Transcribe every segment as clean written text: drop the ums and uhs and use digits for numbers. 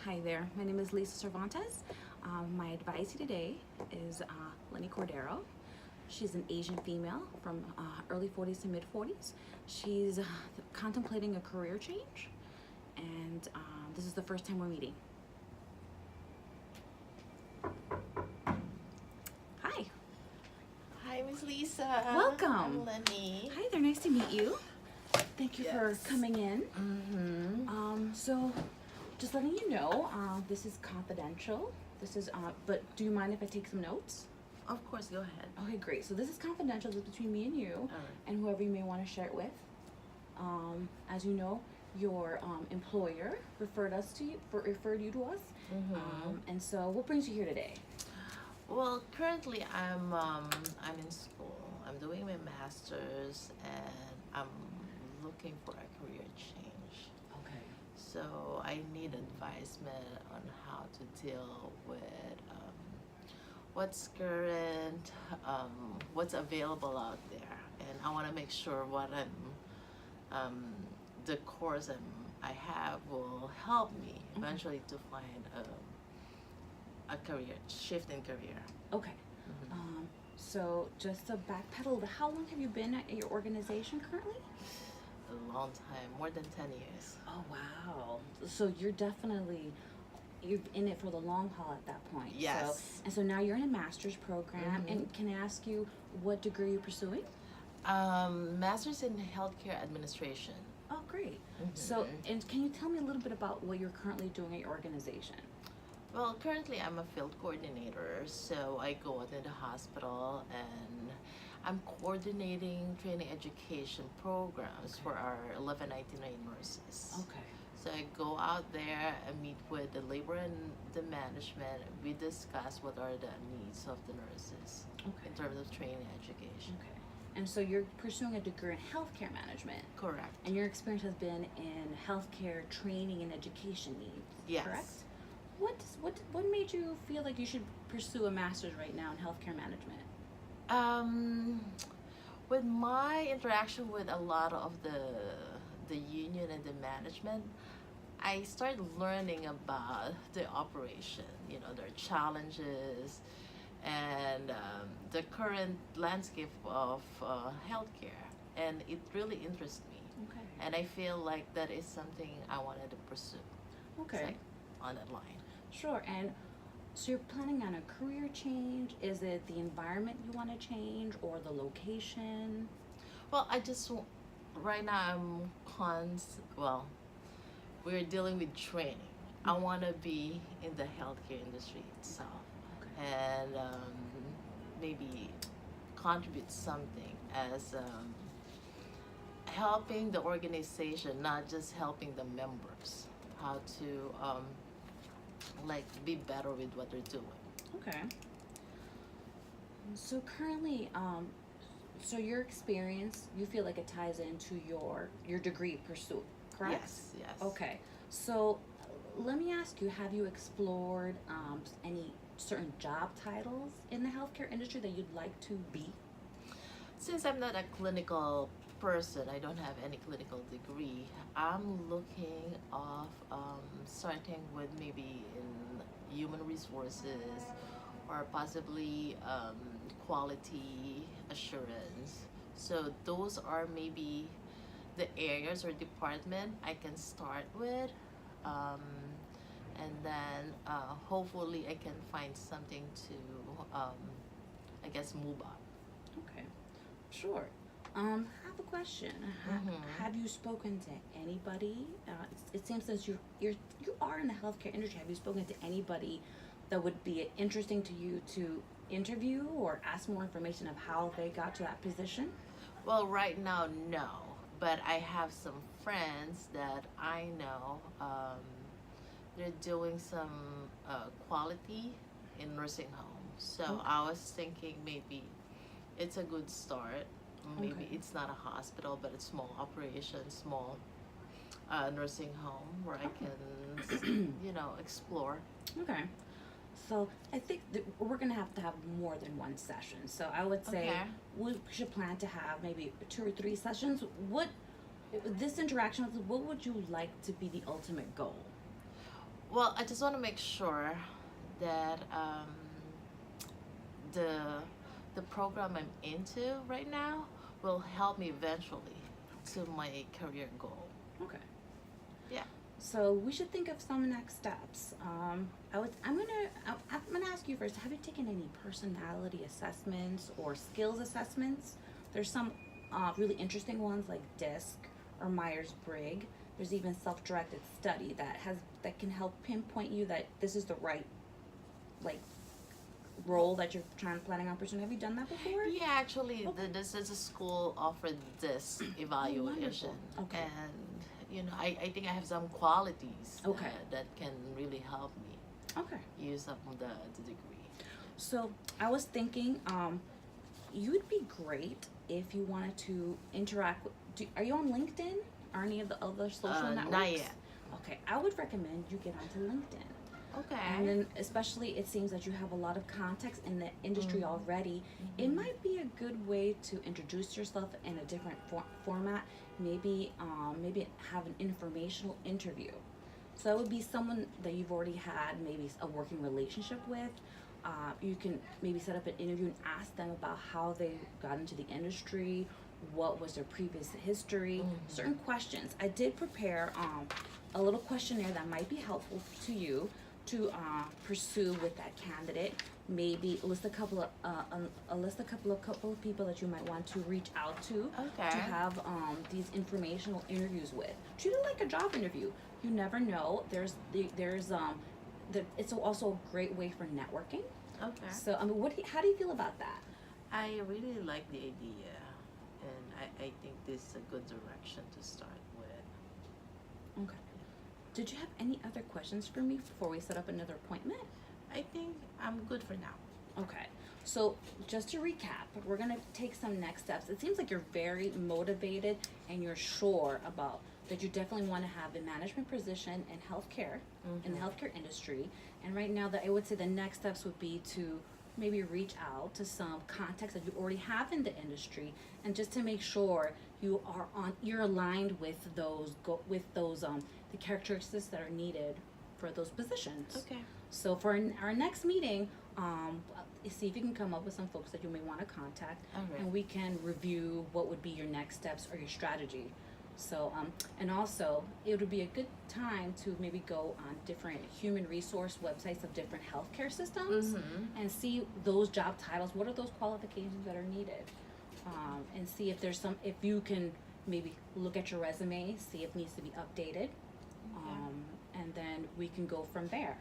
Hi there, my name is Lisa Cervantes. My advisee today is Lenny Cordero. She's an Asian female from early 40s to mid 40s. She's contemplating a career change, and this is the first time we're meeting. Hi. Hi, Miss Lisa. Welcome. I'm Lenny. Hi there, nice to meet you. Thank you for Yes. coming in. Mm-hmm. So, just letting you know, this is confidential. This is, but do you mind if I take some notes? Of course, go ahead. Okay, great. So this is confidential. This is between me and you, All right. and whoever you may want to share it with. As you know, your employer referred you to us. And so, what brings you here today? Well, currently I'm in school. I'm doing my master's, and I'm looking for a career change. Okay. So I need advisement on how to deal with what's current, what's available out there, and I want to make sure the course I have will help me eventually to find a career shift in career. Okay. So just to backpedal, how long have you been at your organization currently? A long time, more than 10 years. Oh wow. So you're in it for the long haul at that point. Yes. So now you're in a master's program, and can I ask you what degree you're pursuing? Master's in healthcare administration. Oh, great. So, and can you tell me a little bit about what you're currently doing at your organization? Well, currently I'm a field coordinator, so I go out in the hospital and I'm coordinating training education programs for our 1199 nurses. Okay. So I go out there and meet with the labor and the management. We discuss what are the needs of the nurses Okay. in terms of training education. Okay. And so you're pursuing a degree in healthcare management, Correct. and your experience has been in healthcare training and education needs. Yes. Correct. What made you feel like you should pursue a master's right now in healthcare management? With my interaction with a lot of the union and the management, I started learning about the operation, their challenges, and the current landscape of healthcare, and it really interests me. Okay. And I feel like that is something I wanted to pursue. Okay. It's like on that line. Sure. And so you're planning on a career change? Is it the environment you want to change, or the location? Well, right now we're dealing with training. I want to be in the healthcare industry itself, Okay. and maybe contribute something as helping the organization, not just helping the members, how to be better with what they're doing. Okay. So currently, so your experience, you feel like it ties into your degree pursuit, correct? Yes. Okay. So let me ask you, have you explored any certain job titles in the healthcare industry that you'd like to be? Since I'm not a clinical person, I don't have any clinical degree, I'm looking of starting with maybe in human resources, or possibly quality assurance. So those are maybe the areas or department I can start with, and then hopefully I can find something to move on. Okay. Sure. I have a question. Have you spoken to anybody? It seems since you are in the healthcare industry, have you spoken to anybody that would be interesting to you to interview or ask more information of how they got to that position? Well, right now, no. But I have some friends that I know. They're doing some quality in nursing homes. So I was thinking maybe it's a good start. Maybe Okay. it's not a hospital, but it's small operation, small nursing home where I can, explore. Okay. So I think that we're gonna have to have more than one session. So I would say Okay. we should plan to have maybe 2 or 3 sessions. This interaction, what would you like to be the ultimate goal? Well, I just want to make sure that the the program I'm into right now will help me eventually to my career goal. Okay. Yeah. So we should think of some next steps. I'm gonna ask you first. Have you taken any personality assessments or skills assessments? There's some really interesting ones like DISC or Myers-Briggs. There's even self-directed study that can help pinpoint you that this is the right like role that you're planning on pursuing. Have you done that before? Yeah, actually, Okay. this is a school offered this evaluation, Okay. and I think I have some qualities Okay. that can really help me Okay. use up the degree. So I was thinking, you'd be great if you wanted to interact with. Are you on LinkedIn or any of the other social networks? Not yet. Okay, I would recommend you get onto LinkedIn. Okay. And then, especially, it seems that you have a lot of contacts in the industry already. It might be a good way to introduce yourself in a different format. Maybe have an informational interview. So that would be someone that you've already had maybe a working relationship with. You can maybe set up an interview and ask them about how they got into the industry, what was their previous history, certain questions. I did prepare a little questionnaire that might be helpful to you to pursue with that candidate. Maybe list a couple of people that you might want to reach out to Okay. have these informational interviews with. Treat it like a job interview. You never know. It's also a great way for networking. Okay. So I mean, how do you feel about that? I really like the idea, and I think this is a good direction to start with. Okay. Did you have any other questions for me before we set up another appointment? I think I'm good for now. Okay. So just to recap, we're gonna take some next steps. It seems like you're very motivated and you're sure about that you definitely want to have a management position in healthcare, in the healthcare industry. And right now, I would say the next steps would be to maybe reach out to some contacts that you already have in the industry, and just to make sure you're aligned with the characteristics that are needed for those positions. Okay. So for our next meeting, see if you can come up with some folks that you may want to contact, All right. and we can review what would be your next steps or your strategy. So, and also, it would be a good time to maybe go on different human resource websites of different healthcare systems and see those job titles. What are those qualifications that are needed? And see if if you can maybe look at your resume, see if it needs to be updated, and then we can go from there.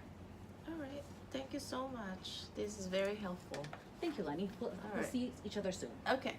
All right. Thank you so much. This is very helpful. Thank you, Lenny. We'll right. see each other soon. Okay.